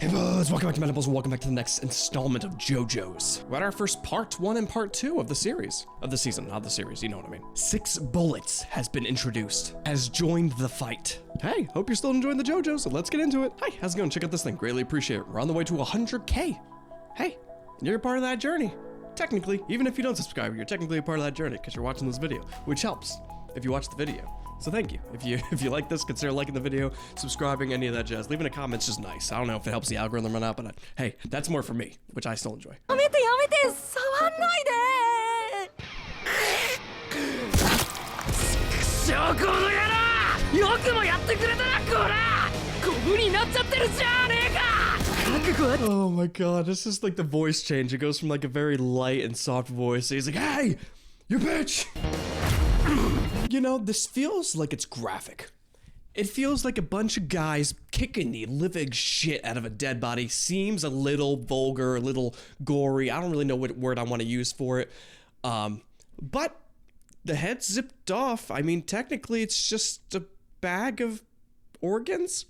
Hey buzz, welcome back to Metables, welcome back to the next installment of JoJo's. We're at our first part 1 and part 2 of the series. Of the season, not the series, you know what I mean. 6 Bullets has been introduced, has joined the fight. Hey, hope you're still enjoying the JoJo's, so let's get into it. Hi, how's it going? Check out this thing, greatly appreciate it. We're on the way to 100K. Hey, you're a part of that journey. Technically, even if you don't subscribe, you're technically a part of that journey because you're watching this video, which helps if you watch the video. So thank you. If you like this, consider liking the video, subscribing, any of that jazz. Leaving a comment's just nice. I don't know if it helps the algorithm or not, but hey, that's more for me, which I still enjoy. Oh my god, this is like the voice change. It goes from like a very light and soft voice. He's like, hey, you bitch! You know, this feels like it's graphic. It feels like a bunch of guys kicking the living shit out of a dead body. Seems a little vulgar, a little gory. I don't really know what word I want to use for it. But the head's zipped off. I mean, technically it's just a bag of organs.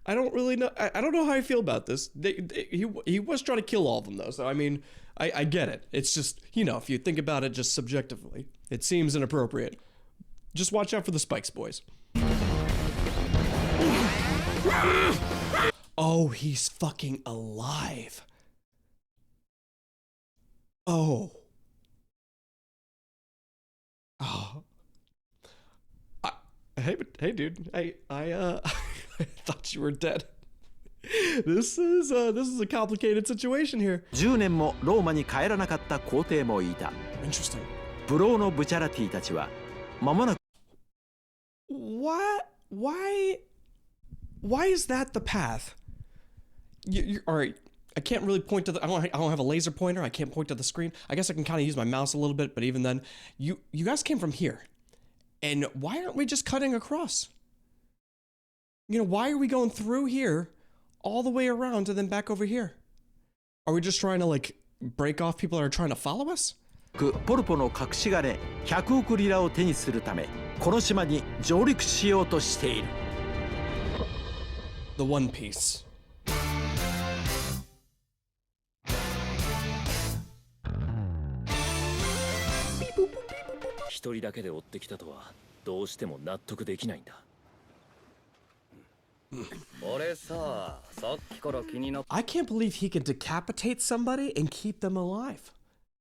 I don't really know. I don't know how I feel about this. He was trying to kill all of them though. So I mean, I get it. It's just, you know, if you think about it just subjectively, it seems inappropriate. Just watch out for the spikes, boys. Oh, he's fucking alive. Oh. Oh. Hey, dude. I I thought you were dead. This is a complicated situation here. 10年もローマに帰らなかった皇帝もいた。 Interesting. ブローのブチャラティたちは間もなく What? Why is that the path? You're all right. I can't really point to the. I don't have a laser pointer. I can't point to the screen. I guess I can kind of use my mouse a little bit, but even then, you guys came from here, and why aren't we just cutting across? You know, why are we going through here, all the way around, and then back over here? Are we just trying to like break off people that are trying to follow us? ポルポの隠し金100億リラを手にするためこの島に上陸しようとしている。 The One Piece. 一人だけで追ってきたとはどうしても納得できないんだ。俺さ、さっきから気になっ I can't believe he can decapitate somebody and keep them alive.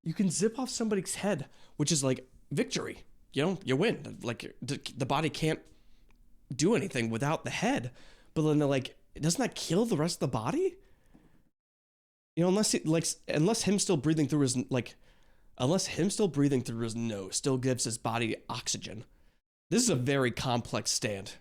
You can zip off somebody's head, which is like victory. You know, you win. Like the body can't do anything without the head. But then they're like, doesn't that kill the rest of the body? You know, unless him still breathing through his nose still gives his body oxygen. This is a very complex stand.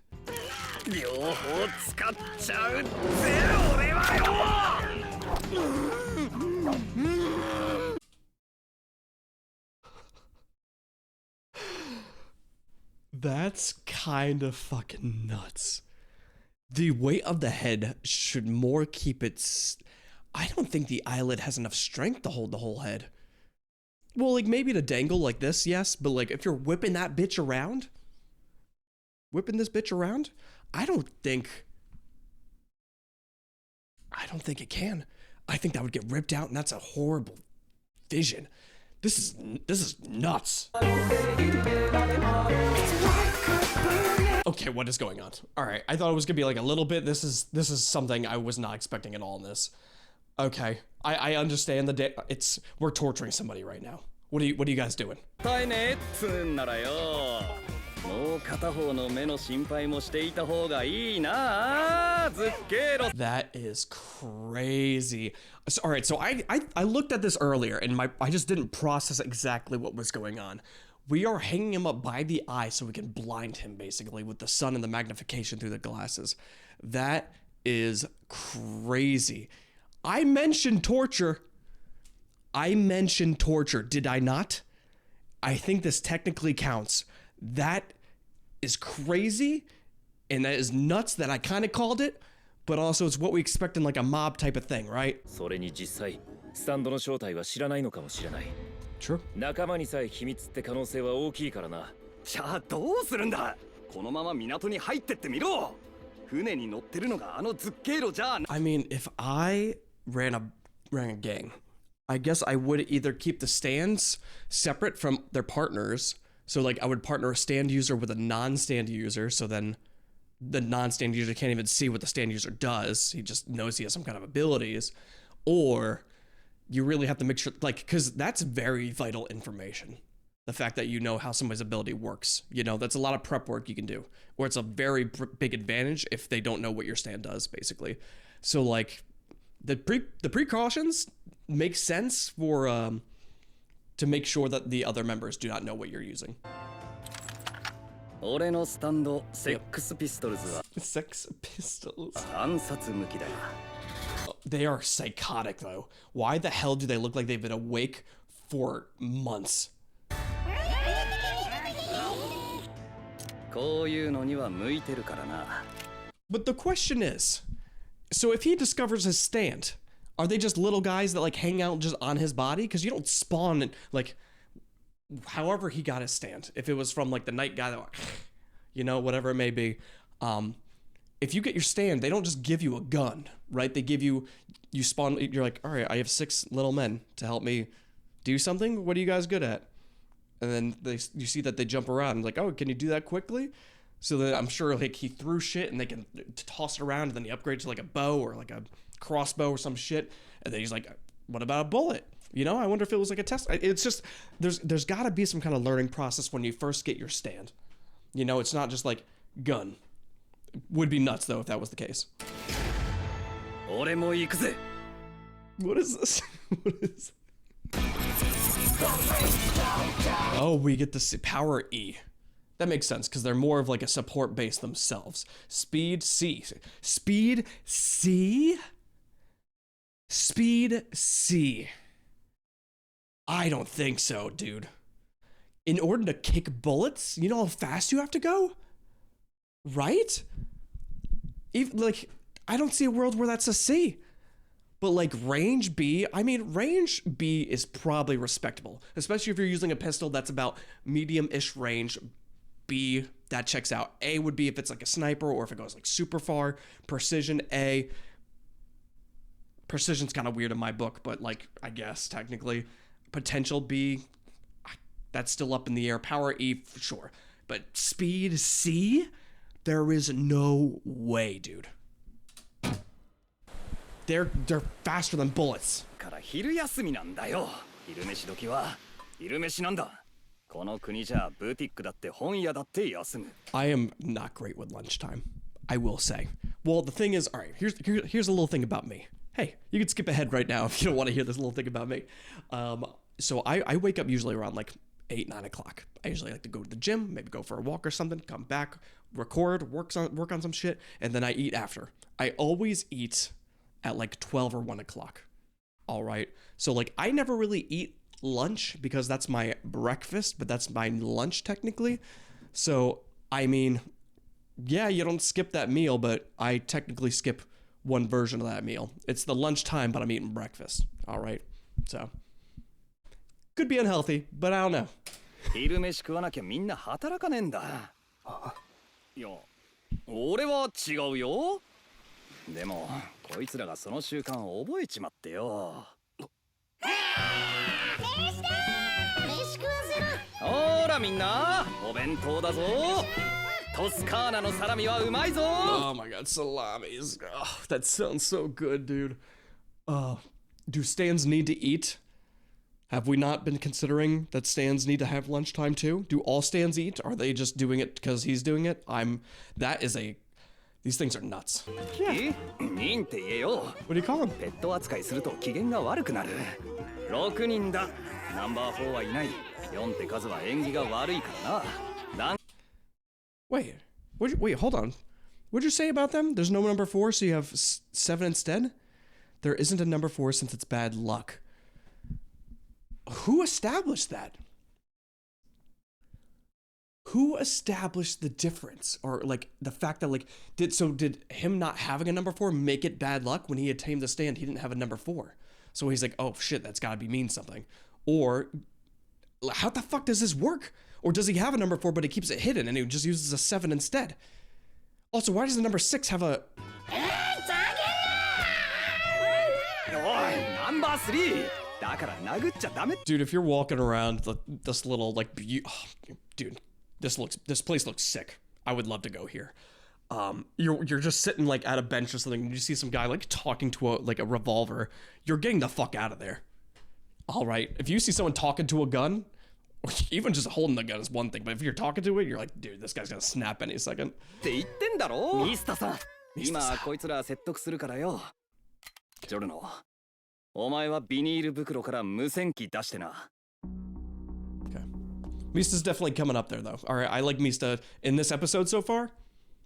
That's kind of fucking nuts. The weight of the head should more keep it. I don't think the eyelid has enough strength to hold the whole head. Well, like maybe to dangle like this, yes, but like if you're whipping this bitch around, I don't think it can. I think that would get ripped out, and that's a horrible vision. This is nuts. Okay, what is going on? All right, I thought it was gonna be like a little bit. This is something I was not expecting at all in this. Okay, I understand we're torturing somebody right now. What are you guys doing? That is crazy. So, all right, so I looked at this earlier and I just didn't process exactly what was going on. We are hanging him up by the eye so we can blind him basically with the sun and the magnification through the glasses. That is crazy. I mentioned torture, did I not? I think this technically counts. That is crazy, and that is nuts that I kind of called it, but also it's what we expect in like a mob type of thing, right? それに実際スタンドの正体は知らないのかもしれない。 True. 仲間にさえ秘密って可能性は大きいからな。じゃあどうするんだ。このまま港に入ってってみろ。船に乗ってるのがあのズッケイロじゃあ。 I mean, if I ran a gang, I guess I would either keep the stands separate from their partners. So like I would partner a stand user with a non-stand user, so then the non-stand user can't even see what the stand user does. He just knows he has some kind of abilities. Or you really have to make sure, like, because that's very vital information. The fact that you know how somebody's ability works, you know, that's a lot of prep work you can do. Or it's a very big advantage if they don't know what your stand does, basically. So like the precautions make sense for to make sure that the other members do not know what you're using. 俺のスタンドセックスピストルズは Sex pistols. 暗殺向きだよ。 They are psychotic though. Why the hell do they look like they've been awake for months? こういうのには向いてるからな。 But the question is, so if he discovers his stand, are they just little guys that like hang out just on his body? Because you don't spawn in, like, however he got his stand. If it was from like the night guy that, you know, whatever it may be. If you get your stand, they don't just give you a gun, right? They give you spawn, you're like, all right, I have 6 little men to help me do something. What are you guys good at? And then you see that they jump around and like, oh, can you do that quickly? So then I'm sure like he threw shit and they can toss it around, and then he upgrades to like a bow or like a crossbow or some shit. And then he's like, what about a bullet? You know, I wonder if it was like a test. It's just, there's gotta be some kind of learning process when you first get your stand. You know, it's not just like gun. Would be nuts though if that was the case. 俺も行くぜ。 What is this? What is? Oh, we get to see power E. That makes sense because they're more of like a support base themselves. Speed C. Speed C? Speed C. I don't think so, dude. In order to kick bullets, you know how fast you have to go? Right? Even like, I don't see a world where that's a C. But like range B, I mean, range B is probably respectable, especially if you're using a pistol that's about medium-ish range. B, that checks out. A would be if it's like a sniper or if it goes like super far. Precision A. Precision's kind of weird in my book, but like, I guess technically. Potential B, that's still up in the air. Power E, for sure. But speed C, there is no way, dude. They're faster than bullets. から昼休みなんだよ。昼飯時は昼飯なんだ。この国じゃブティックだって本屋だって休む。 I am not great with lunchtime, I will say. Well, the thing is, all right, here's a little thing about me. Hey, you can skip ahead right now if you don't want to hear this little thing about me. So I wake up usually around like 8, 9 o'clock. I usually like to go to the gym, maybe go for a walk or something, come back, record, work on some shit, and then I eat after. I always eat at like 12 or 1 o'clock. All right. So like I never really eat lunch because that's my breakfast, but that's my lunch technically. So, I mean, yeah, you don't skip that meal, but I technically skip one version of that meal. It's the lunchtime, but I'm eating breakfast. All right. So, could be unhealthy, but I don't know. 昼飯食わなきゃみんな働かねえんだ。いや、俺は違うよ。でもこいつらがその習慣を覚えちまってよ。ほらみんな、お弁当だぞ。トスカーナのサラミはうまいぞ。 Oh my god, salamis. Oh, that sounds so good, dude. Do stands need to eat? Have we not been considering that stands need to have lunchtime too? Do all stands eat? Are they just doing it because he's doing it? These things are nuts. 忍って言えよ。 What do you call them? ペット扱いすると機嫌が悪くなる。6人だ。ナンバー4はいない。4って数は縁起が悪いからな。Wait, hold on. What'd you say about them? There's no number 4, so you have 7 instead? There isn't a number 4 since it's bad luck. Who established that? Who established the difference? Or like the fact that like, did him not having a number 4 make it bad luck? When he had tamed the stand, he didn't have a number 4. So he's like, oh shit, that's gotta mean something. Or how the fuck does this work? Or does he have a number 4 but he keeps it hidden and he just uses a 7 instead? Also, why does the number 6 have a... おい、ナンバー3だから殴っちゃダメ。 Dude, if you're walking around this little, like, dude, this place looks sick. I would love to go here. You're just sitting, like, at a bench or something, and you see some guy, like, talking to a revolver. You're getting the fuck out of there. All right, if you see someone talking to a gun, or even just holding the gun is one thing, but if you're talking to it, you're like, dude, this guy's gonna snap any second. って言ってんだろ。ミスターさん、今こいつら説得するからよ。ジョルノ、お前はビニール袋から無線機出してな。 Okay. Mista's definitely coming up there, though. All right, I like Mista in this episode so far.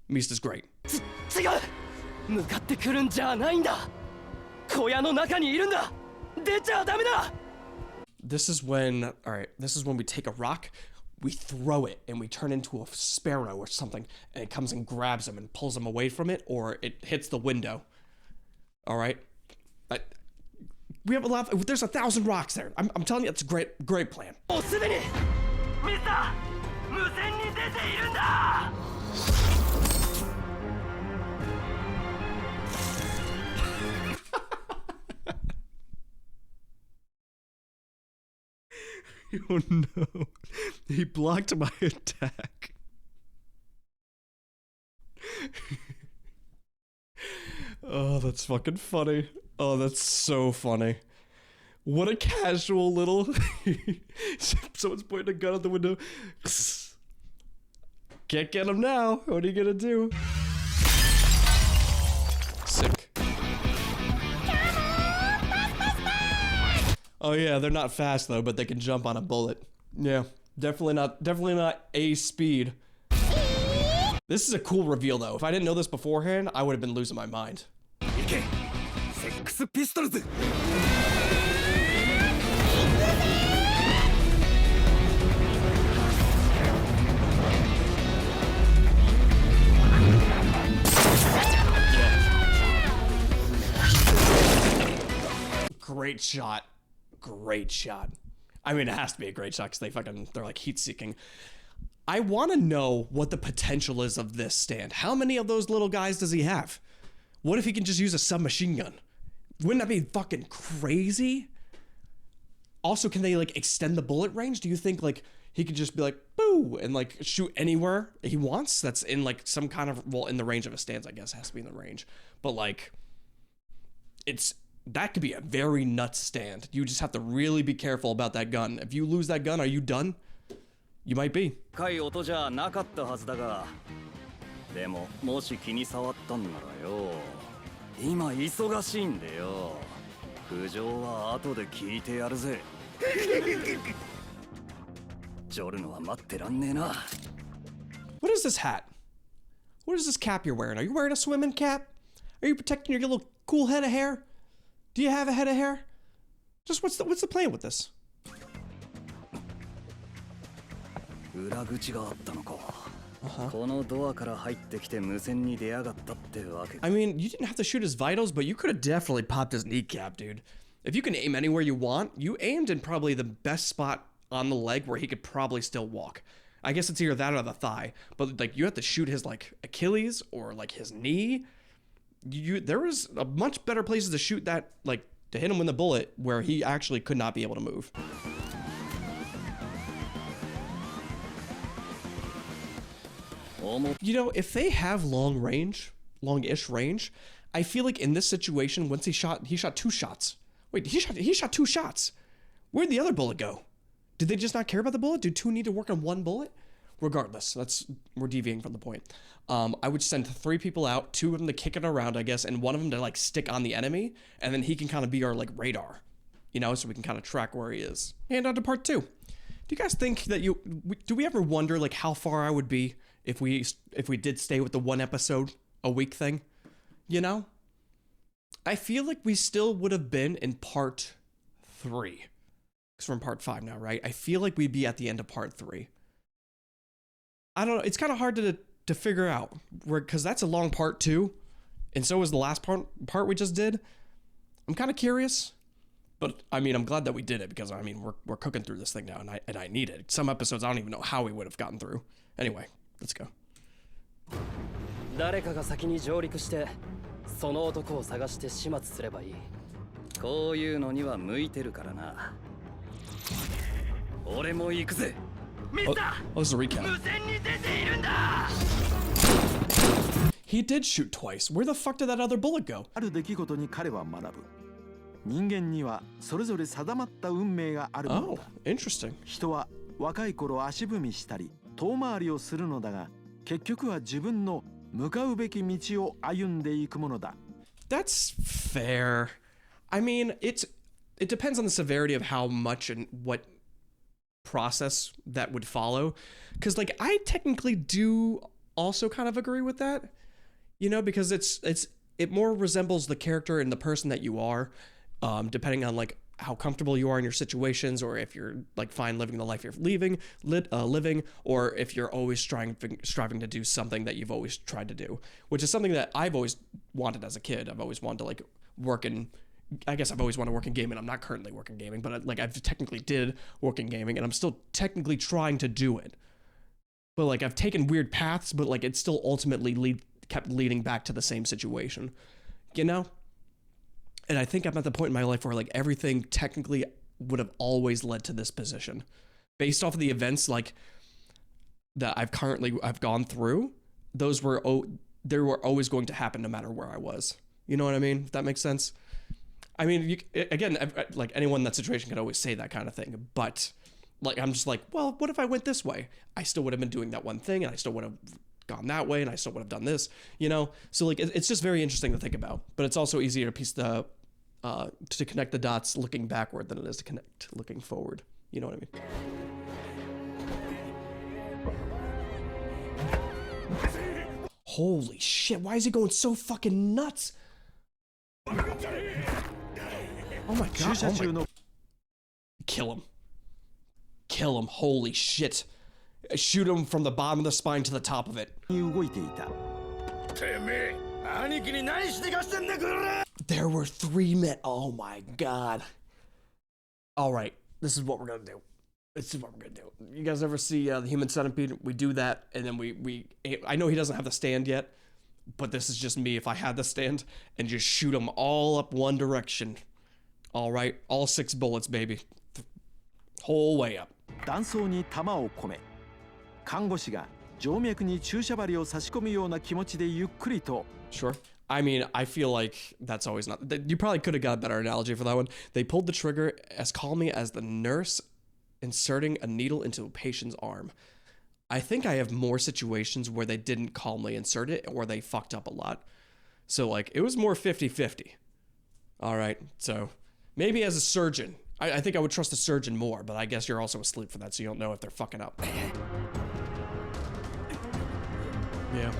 Mista's great. 違う、向かってくるんじゃないんだ。小屋の中にいるんだ。出ちゃダメだ。 This is when, all right, this is when we take a rock, we throw it, and we turn into a sparrow or something, and it comes and grabs him and pulls him away from it, or it hits the window. All right? We have a lot of, there's 1,000 rocks there. I'm telling you, it's a great plan. もうすでにミスター、無線に出ているんだ。 Oh no, he blocked my attack. Oh, that's fucking funny. Oh, that's so funny. What a casual little... Someone's pointing a gun at the window. Can't get him now. What are you gonna do? Sick. Oh yeah, they're not fast though, but they can jump on a bullet. Yeah, definitely not A speed. This is a cool reveal though. If I didn't know this beforehand, I would have been losing my mind. 行け、セックスピストルズ。 Great shot. Great shot. I mean, it has to be a great shot because they're like heat seeking. I want to know what the potential is of this stand. How many of those little guys does he have? What if he can just use a submachine gun? Wouldn't that be fucking crazy? Also, can they like extend the bullet range? Do you think like he could just be like, boo, and like shoot anywhere he wants? That's in like some kind of, well, in the range of a stance, I guess, it has to be in the range. But like, that could be a very nuts stand. You just have to really be careful about that gun. If you lose that gun, are you done? You might be. 深い音じゃなかったはずだが、でももし気に障ったんならよ、今忙しいんでよ。苦情は後で聞いてやるぜ。ジョルノは待ってらんねえな。 What is this hat? What is this cap you're wearing? Are you wearing a swimming cap? Are you protecting your little cool head of hair? Do you have a head of hair? Just what's the plan with this? 裏口があったのか。このドアから入ってきて無線に出やがったってわけ。 I mean, you didn't have to shoot his vitals, but you could have definitely popped his kneecap, dude. If you can aim anywhere you want, you aimed in probably the best spot on the leg where he could probably still walk. I guess it's either that or the thigh, but like you have to shoot his like Achilles or like his knee. There was a much better places to shoot that, like to hit him with the bullet where he actually could not be able to move. You know, if they have longish range, I feel like in this situation, once he shot 2 shots. Wait, he shot 2 shots. Where'd the other bullet go? Did they just not care about the bullet? Do 2 need to work on 1 bullet? Regardless, we're deviating from the point. I would send 3 people out, 2 of them to kick it around, I guess, and 1 of them to like stick on the enemy, and then he can kind of be our like radar, you know, so we can kind of track where he is. And on to part 2. Do you guys think that do we ever wonder like how far I would be if we did stay with the 1 episode a week thing? You know, I feel like we still would have been in part 3. Because we're in part 5 now, right? I feel like we'd be at the end of part 3. I don't know. It's kind of hard to figure out because that's a long part too, and so is the last part we just did. I'm kind of curious, but I mean, I'm glad that we did it because I mean, we're cooking through this thing now, and I need it. Some episodes I don't even know how we would have gotten through. Anyway, let's go. 誰かが先に上陸してその男を探して始末すればいい。こういうのには向いてるからな。俺も行くぜ。ミスター Oh, this is a recap. 無線に出ているんだ。 He did shoot twice. Where the fuck did that other bullet go? ある出来事に彼は学ぶ。人間にはそれぞれ定まった運命があるもの Oh, だ。 interesting. 人は若い頃足踏みしたり遠回りをするのだが、結局は自分の向かうべき道を歩んでいくものだ。 That's fair. I mean, it depends on the severity of how much and what process that would follow. Because like I technically do also kind of agree with that, you know, because it more resembles the character and the person that you are, depending on like how comfortable you are in your situations, or if you're like fine living the life you're living, or if you're always striving to do something that you've always tried to do, which is something that I've always wanted as a kid. I've always wanted to like work in, I guess I've always wanted to work in gaming. I'm not currently working gaming, but like I've technically did work in gaming, and I'm still technically trying to do it. But like I've taken weird paths, but like it still ultimately kept leading back to the same situation, you know? And I think I'm at the point in my life where like everything technically would have always led to this position. Based off of the events like that I've gone through, they were always going to happen no matter where I was. You know what I mean? If that makes sense. I mean, again, like anyone in that situation could always say that kind of thing, but like I'm just like, well, what if I went this way? I still would have been doing that one thing, and I still would have gone that way, and I still would have done this, you know? So like it's just very interesting to think about, but it's also easier to piece to connect the dots looking backward than it is to connect looking forward. You know what I mean? Holy shit, why is he going so fucking nuts? Oh my god. Oh my... Kill him. Kill him. Holy shit. Shoot him from the bottom of the spine to the top of it. 動いていた。 There were 3 men. Oh my god. All right, this is what we're gonna do. This is what we're gonna do. You guys ever see the Human Centipede? We do that, and then I know he doesn't have the stand yet, but this is just me if I had the stand, and just shoot them all up one direction. All right, all 6 bullets, baby. Whole way up. 弾倉に弾を込め、看護師が静脈に注射針を差し込むような気持ちでゆっくりと。 Sure. I mean, I feel like that's always not... You probably could have got a better analogy for that one. They pulled the trigger as calmly as the nurse inserting a needle into a patient's arm. I think I have more situations where they didn't calmly insert it or they fucked up a lot. So, like, it was more 50-50. All right, so maybe as a surgeon, I think I would trust the surgeon more, but I guess you're also asleep for that, so you don't know if they're fucking up. Yeah.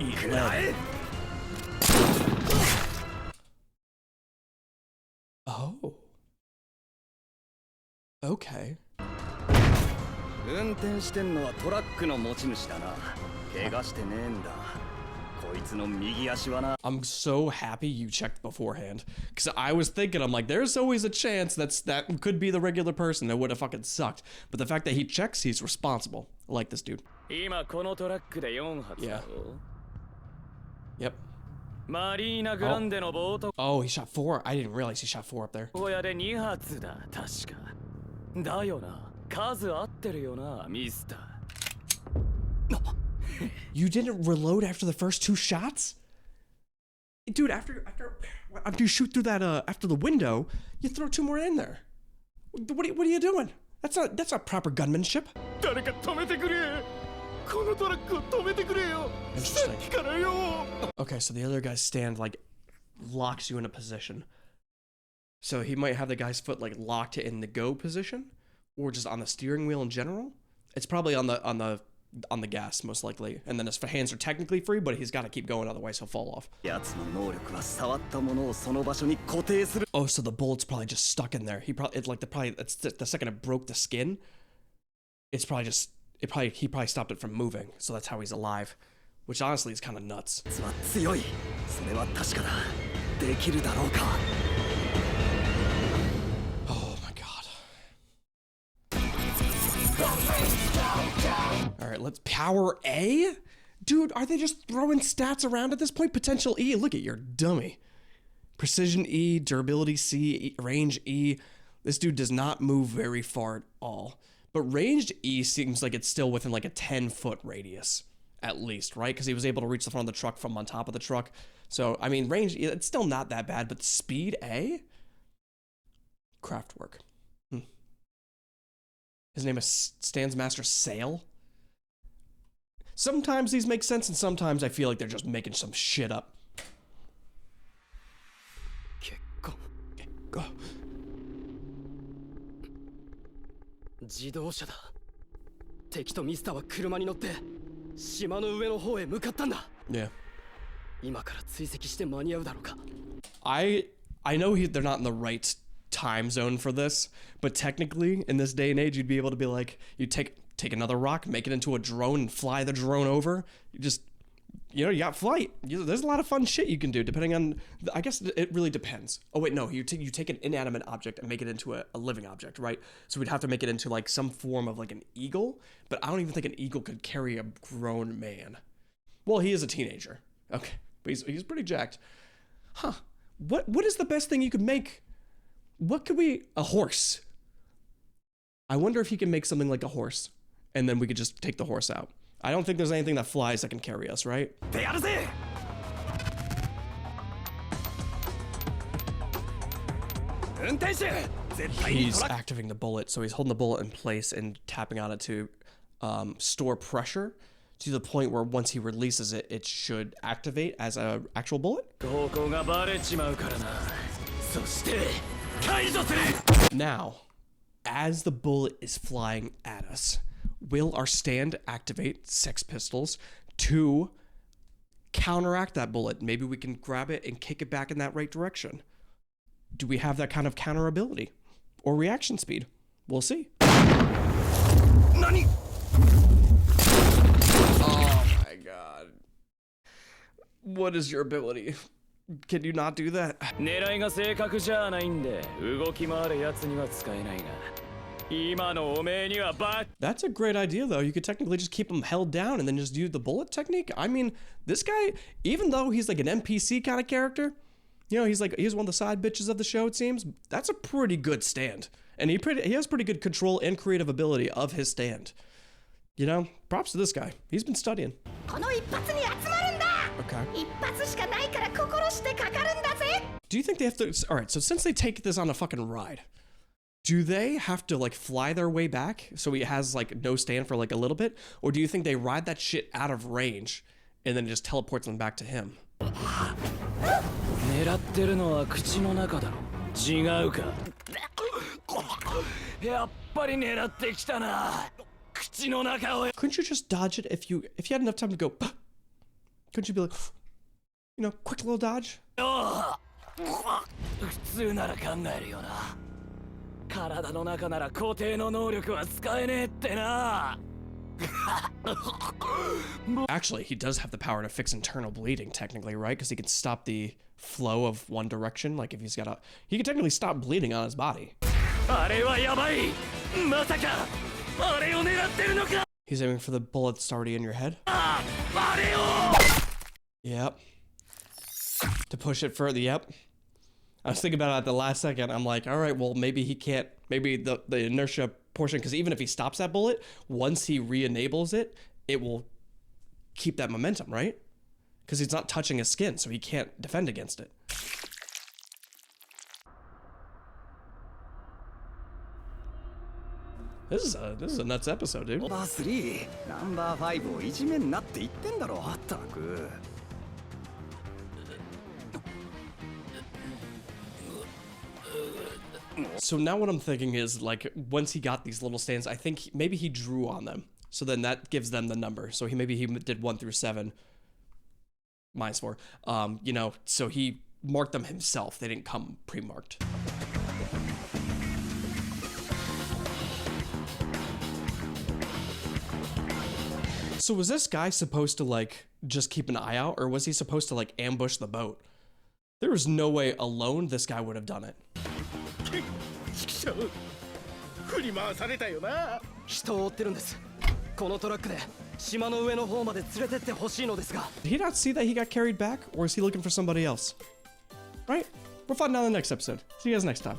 Eat lead. Oh. Okay. 運転してんのはトラックの持ち主だな。怪我してねえんだ。こいつの右足はな。 I'm so happy you checked beforehand, because I was thinking, I'm like, there's always a chance that could be the regular person that would have fucking sucked. But the fact that he checks, he's responsible. I like this dude. 今このトラックで4発だろ。 Yep. マリーナグランデのボート Oh, he shot 4. I didn't realize he shot 4 up there. 小屋で2発だ確か。だよな。数合ってるよな、ミスター。 You didn't reload after the first 2 shots? Dude, after you shoot through that after the window, you throw 2 more in there. What are you doing? That's not proper gunmanship. 誰か止めてくれ。このトラックを止めてくれよ。さっきからよ。 Okay, so the other guy's stand like locks you in a position. So he might have the guy's foot like locked in the go position, or just on the steering wheel in general. It's probably on the gas most likely, and then his hands are technically free, but he's got to keep going, otherwise he'll fall off. 奴の能力は触ったものをその場所に固定する。 Oh, so the bullet's probably just stuck in there. It's the second it broke the skin. He probably stopped it from moving, so that's how he's alive, which honestly is kind of nuts. 奴は強い。それは確かだ。できるだろうか。 Oh my god. All right, let's power A. Dude, are they just throwing stats around at this point? Potential E, look at your dummy. Precision E, durability C, range E. This dude does not move very far at all. But ranged E seems like it's still within like a 10-foot radius, at least, right? Because he was able to reach the front of the truck from on top of the truck. So, I mean, range E, it's still not that bad, but speed A? Craftwork. His name is Stands Master Sail? Sometimes these make sense, and sometimes I feel like they're just making some shit up. Go. 自動車だ。敵とミスターは車に乗って島の上の方へ向かったんだ。Yeah. 今から追跡して間に合うだろうか。I know they're not in the right time zone for this, but technically in this day and age you'd be able to be like, you take another rock, make it into a drone and fly the drone over. You got flight. There's a lot of fun shit you can do depending on, I guess it really depends. Oh wait, no, you take an inanimate object and make it into a living object, right? So we'd have to make it into like some form of like an eagle, but I don't even think an eagle could carry a grown man. Well, he is a teenager. Okay, but he's pretty jacked. Huh. What is the best thing you could make? A horse. I wonder if he can make something like a horse, and then we could just take the horse out. I don't think there's anything that flies that can carry us, right? He's activating the bullet, so he's holding the bullet in place and tapping on it to store pressure to the point where once he releases it, it should activate as an actual bullet. Now, as the bullet is flying at us, will our stand activate Sex Pistols to counteract that bullet? Maybe we can grab it and kick it back in that right direction. Do we have that kind of counter ability or reaction speed? We'll see. Nani? Oh my god. What is your ability? Can you not do that? That's a great idea, though. You could technically just keep him held down and then just use the bullet technique. I mean, this guy, even though he's like an NPC kind of character, he's one of the side bitches of the show, it seems. That's a pretty good stand. And he has pretty good control and creative ability of his stand. Props to this guy. He's been studying. Okay. Do you think they have to... Alright, so since they take this on a fucking ride, do they have to like fly their way back so he has like no stand for like a little bit? Or do you think they ride that shit out of range and then it just teleports them back to him? Couldn't you just dodge it if you had enough time to go? Couldn't you be like, quick little dodge? Actually, he does have the power to fix internal bleeding, technically, right? Because he can stop the flow of one direction. Like if he can technically stop bleeding on his body. He's aiming for the bullet that's already in your head. Yep. To push it further, yep. I was thinking about it at the last second. I'm like, all right, well, maybe he can't, maybe the inertia portion, because even if he stops that bullet, once he re-enables it, it will keep that momentum, right? Because he's not touching his skin, so he can't defend against it. This is a nuts episode, dude. Number 3, Number 5をいじめんなって言ってんだろ、ったく。So now what I'm thinking is, like, once he got these little stands, I think maybe he drew on them. So then that gives them the number. So maybe he did 1 through 7. -4. So he marked them himself. They didn't come pre-marked. So was this guy supposed to, like, just keep an eye out? Or was he supposed to, like, ambush the boat? There was no way alone this guy would have done it. 人を追ってるんです。このトラックで島の上の方まで連れてってほしいのですが。 Did he not see that he got carried back, or is he looking for somebody else? Right? We'll find out in the next episode. See you guys next time.